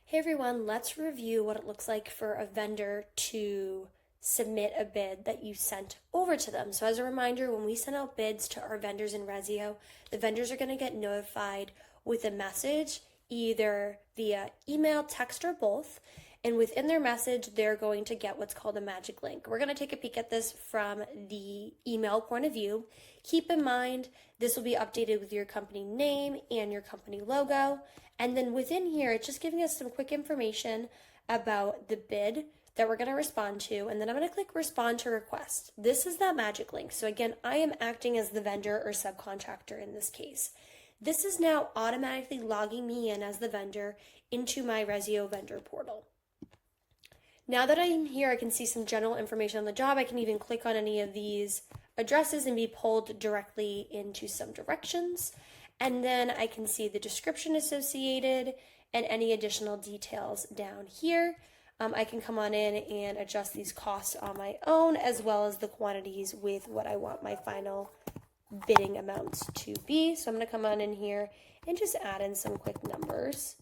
Hey everyone, let's review what it looks like for a vendor to submit a bid that you sent over to them. So as a reminder, when we send out bids to our vendors in Ressio, the vendors are going to get notified with a message, either via email, text, or both. And within their message, they're going to get what's called a magic link. We're going to take a peek at this from the email point of view. Keep in mind, this will be updated with your company name and your company logo. And then within here, it's just giving us some quick information about the bid that we're going to respond to. And then I'm going to click respond to request. This is that magic link. So again, I am acting as the vendor or subcontractor in this case. This is now automatically logging me in as the vendor into my Ressio vendor portal. Now that I'm here, I can see some general information on the job. I can even click on any of these addresses and be pulled directly into some directions. And then I can see the description associated and any additional details down here. I can come on in and adjust these costs on my own, as well as the quantities with what I want my final bidding amounts to be. So I'm going to come on in here and just add in some quick numbers.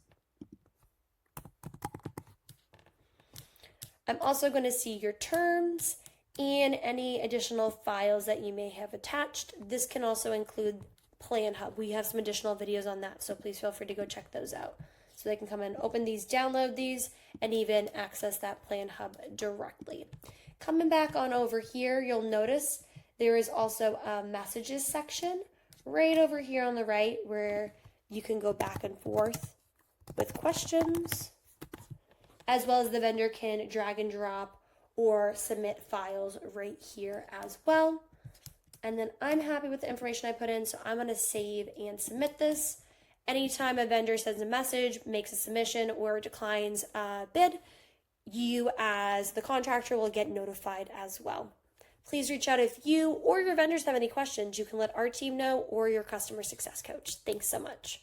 I'm also going to see your terms and any additional files that you may have attached. This can also include Plan Hub. We have some additional videos on that, so please feel free to go check those out. So they can come in, open these, download these, and even access that Plan Hub directly. Coming back on over here, you'll notice there is also a messages section right over here on the right where you can go back and forth with questions, as well as the vendor can drag and drop or submit files right here as well. And then I'm happy with the information I put in, so I'm going to save and submit this. Anytime a vendor sends a message, makes a submission, or declines a bid, you as the contractor will get notified as well. Please reach out if you or your vendors have any questions. You can let our team know or your customer success coach. Thanks so much.